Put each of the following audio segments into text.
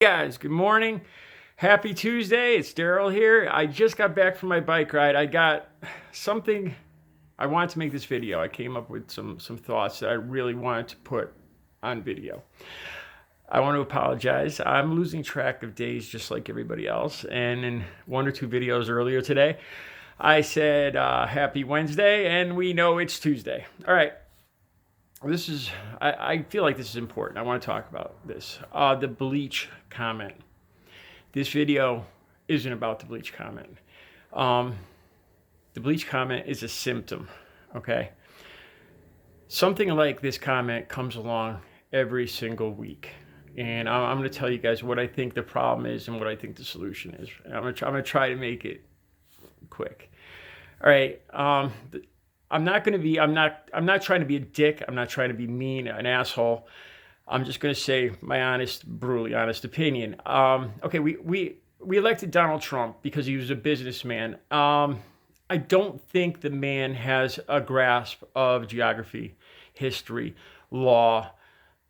Guys, good morning. Happy Tuesday. It's Daryl here. I just got back from my bike ride. I got something I wanted to make this video. I came up with some thoughts that I really wanted to put on video. I want to apologize. I'm losing track of days just like everybody else. And in one or two videos earlier today, I said happy Wednesday, and we know it's Tuesday. All right. I feel like this is important. I want to talk about this. The Bleach comment. This video isn't about the Bleach comment. The Bleach comment is a symptom, okay? Something like this comment comes along every single week. And I'm going to tell you guys what I think the problem is and what I think the solution is. And I'm going to try to make it quick. All right. I'm not trying to be a dick. I'm not trying to be mean, an asshole. I'm just going to say my honest, brutally honest opinion. Okay, we elected Donald Trump because he was a businessman. I don't think the man has a grasp of geography, history, law,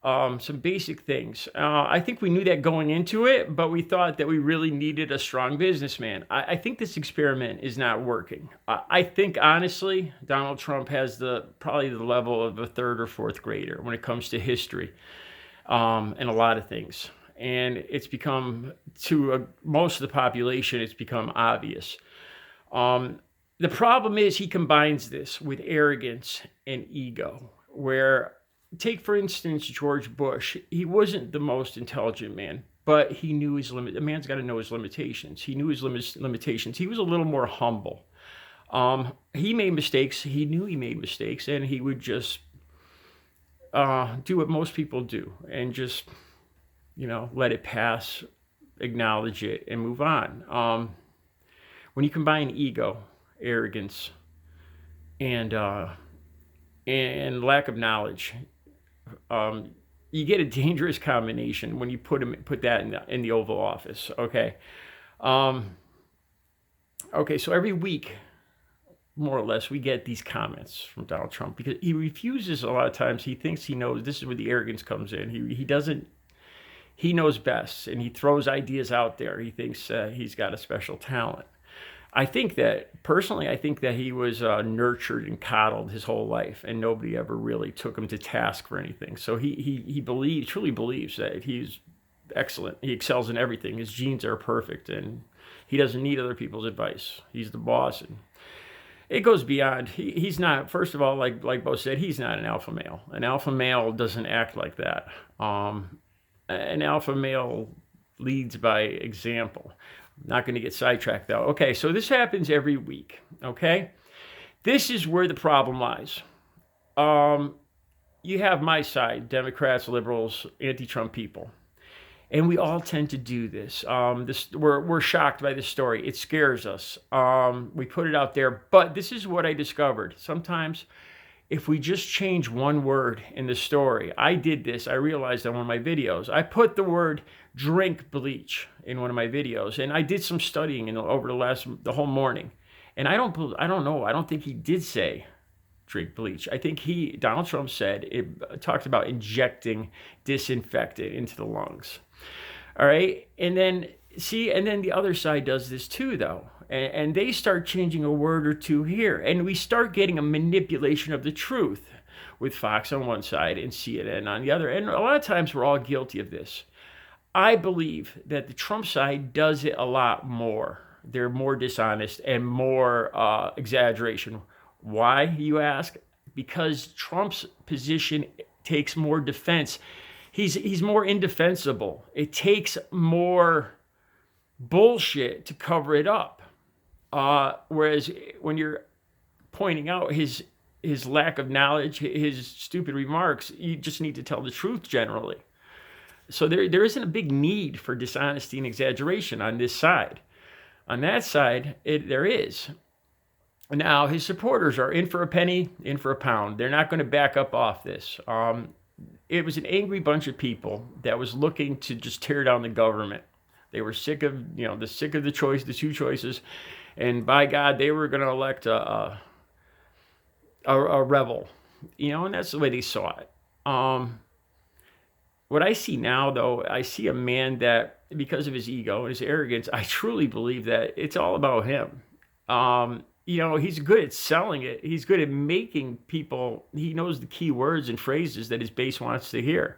some basic things. I think we knew that going into it, but we thought that we really needed a strong businessman. I think this experiment is not working. I think, honestly, Donald Trump has probably the level of a third or fourth grader when it comes to history and a lot of things. And it's become, most of the population, it's become obvious. The problem is he combines this with arrogance and ego, where take, for instance, George Bush. He wasn't the most intelligent man, but he knew his limit. A man's got to know his limitations. He knew his limitations. He was a little more humble. He made mistakes. He knew he made mistakes, and he would just do what most people do and just, let it pass, acknowledge it, and move on. When you combine ego, arrogance, and lack of knowledge, you get a dangerous combination when you put that in the Oval Office. Okay. Okay. So every week, more or less, we get these comments from Donald Trump because he refuses a lot of times. He thinks he knows. This is where the arrogance comes in. He doesn't. He knows best, and he throws ideas out there. He thinks he's got a special talent. I think that he was nurtured and coddled his whole life, and nobody ever really took him to task for anything. So he truly believes that he's excellent. He excels in everything. His genes are perfect, and he doesn't need other people's advice. He's the boss, and it goes beyond. He's not. First of all, like Bo said, he's not an alpha male. An alpha male doesn't act like that. An alpha male leads by example. Not going to get sidetracked, though. Okay, so this happens every week, okay? This is where the problem lies. You have my side, Democrats, liberals, anti-Trump people. And we all tend to do this. We're shocked by this story. It scares us. We put it out there. But this is what I discovered. Sometimes if we just change one word in the story, I did this. I realized on one of my videos. I put the word drink bleach in one of my videos, and I did some studying over the whole morning. And I don't know. I don't think he did say drink bleach. I think Donald Trump said it talked about injecting disinfectant into the lungs. All right, and then the other side does this too, though. And they start changing a word or two here. And we start getting a manipulation of the truth with Fox on one side and CNN on the other. And a lot of times we're all guilty of this. I believe that the Trump side does it a lot more. They're more dishonest and more exaggeration. Why, you ask? Because Trump's position takes more defense. He's more indefensible. It takes more bullshit to cover it up. Whereas when you're pointing out his lack of knowledge, his stupid remarks, you just need to tell the truth generally. So there isn't a big need for dishonesty and exaggeration on this side. On that side, there is. Now, his supporters are in for a penny, in for a pound. They're not going to back up off this. It was an angry bunch of people that was looking to just tear down the government. They were sick of, the two choices. And by God, they were going to elect a rebel, and that's the way they saw it. What I see now, though, I see a man that because of his ego and his arrogance, I truly believe that it's all about him. He's good at selling it. He's good at making people, he knows the key words and phrases that his base wants to hear.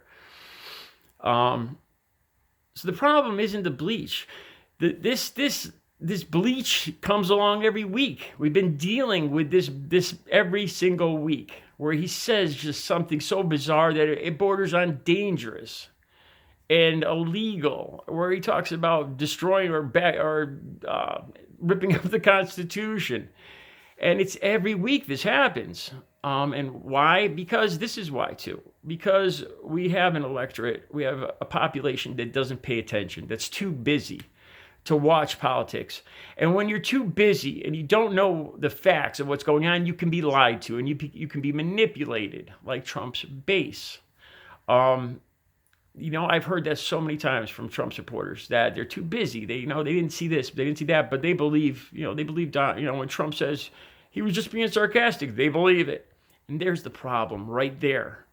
So the problem isn't the bleach. This bleach comes along every week. We've been dealing with this every single week, where he says just something so bizarre that it borders on dangerous and illegal, where he talks about destroying or ripping up the Constitution. And it's every week this happens. And why? Because this is why too. Because we have an electorate, we have a population that doesn't pay attention, that's too busy to watch politics. And when you're too busy and you don't know the facts of what's going on, you can be lied to and you can be manipulated, like Trump's base. I've heard that so many times from Trump supporters that they're too busy. They didn't see this, they didn't see that, but they believe, when Trump says he was just being sarcastic, they believe it. And there's the problem right there.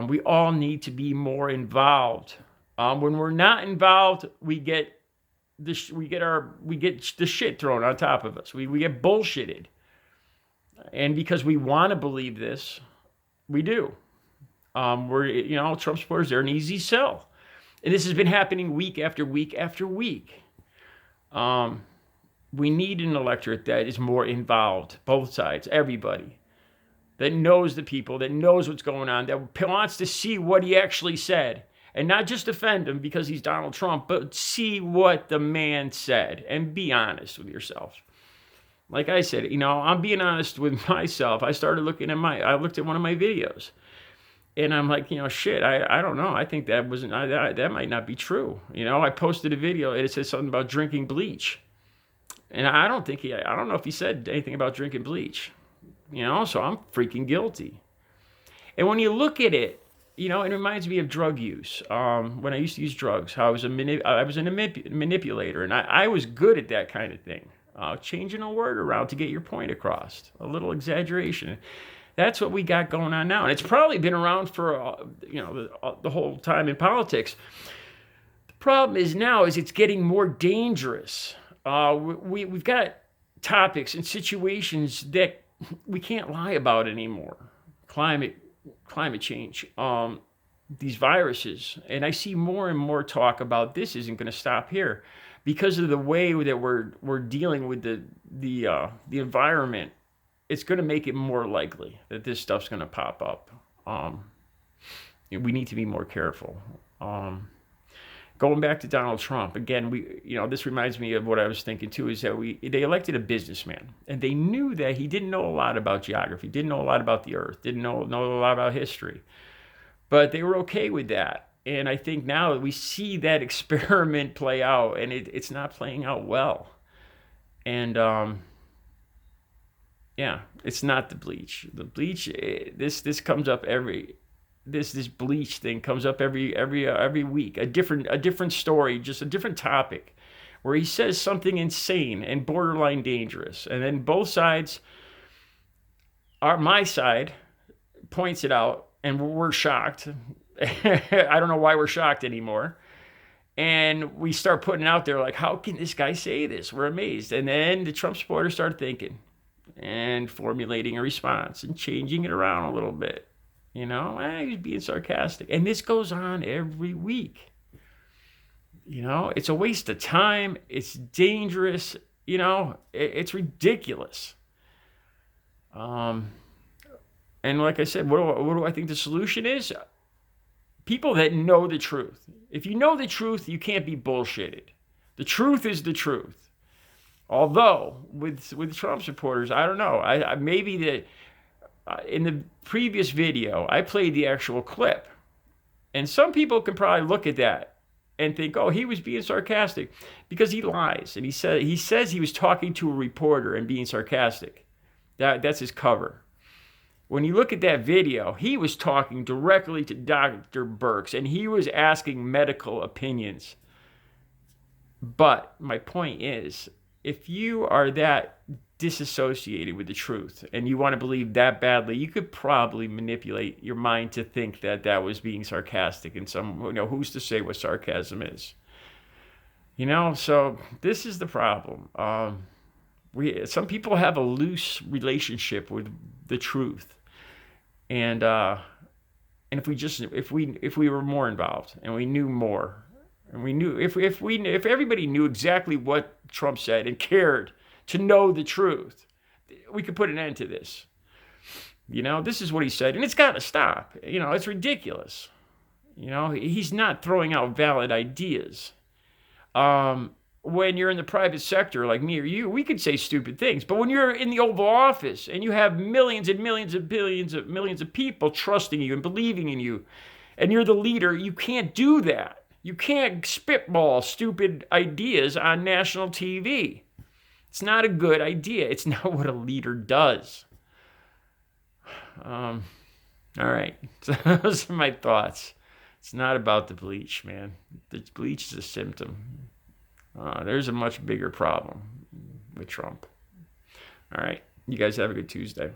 We all need to be more involved. When we're not involved, we get the shit thrown on top of us. We get bullshitted. And because we want to believe this, we do. Trump supporters, they're an easy sell. And this has been happening week after week after week. We need an electorate that is more involved, both sides, everybody, that knows the people, that knows what's going on, that wants to see what he actually said. And not just defend him because he's Donald Trump, but see what the man said and be honest with yourself. Like I said, I'm being honest with myself. I looked at one of my videos. And I'm like, shit, I don't know. I think that might not be true. I posted a video and it said something about drinking bleach. And I don't know if he said anything about drinking bleach. So I'm freaking guilty. And when you look at it, it reminds me of drug use. When I used to use drugs, how I was a manipulator. And I was good at that kind of thing. Changing a word around to get your point across. A little exaggeration. That's what we got going on now. And it's probably been around for, the whole time in politics. The problem is now it's getting more dangerous. We've got topics and situations that we can't lie about anymore. Climate change, these viruses. And I see more and more talk about this isn't going to stop here because of the way that we're dealing with the environment. It's going to make it more likely that this stuff's going to pop up. We need to be more careful. Going back to Donald Trump, again, this reminds me of what I was thinking too, is that they elected a businessman, and they knew that he didn't know a lot about geography, didn't know a lot about the earth, didn't know a lot about history, but they were okay with that. And I think now we see that experiment play out, and it's not playing out well. And it's not the bleach. The bleach, this comes up this bleach thing comes up every week. A different story, just a different topic, where he says something insane and borderline dangerous, and then both sides, my side, points it out, and we're shocked. I don't know why we're shocked anymore. And we start putting it out there like, how can this guy say this? We're amazed. And then the Trump supporters start thinking and formulating a response and changing it around a little bit. He's being sarcastic. And this goes on every week. It's a waste of time. It's dangerous. It's ridiculous. And like I said, what do I think the solution is? People that know the truth. If you know the truth, you can't be bullshitted. The truth is the truth. Although with Trump supporters, I don't know. I maybe that in the previous video I played the actual clip, and some people can probably look at that and think, oh, he was being sarcastic, because he lies, and he says he was talking to a reporter and being sarcastic. That's his cover. When you look at that video, he was talking directly to Dr. Birx, and he was asking medical opinions. But my point is, if you are that disassociated with the truth and you want to believe that badly, you could probably manipulate your mind to think that was being sarcastic. And who's to say what sarcasm is? So this is the problem. Some people have a loose relationship with the truth, and if we were more involved and we knew more, and we knew if everybody knew exactly what Trump said and cared to know the truth, we could put an end to this. This is what he said, and it's got to stop. It's ridiculous. He's not throwing out valid ideas. When you're in the private sector like me or you, we could say stupid things. But when you're in the Oval Office and you have millions and millions and millions of people trusting you and believing in you, and you're the leader, you can't do that. You can't spitball stupid ideas on national TV. It's not a good idea. It's not what a leader does. All right. So those are my thoughts. It's not about the bleach, man. The bleach is a symptom. There's a much bigger problem with Trump. All right. You guys have a good Tuesday.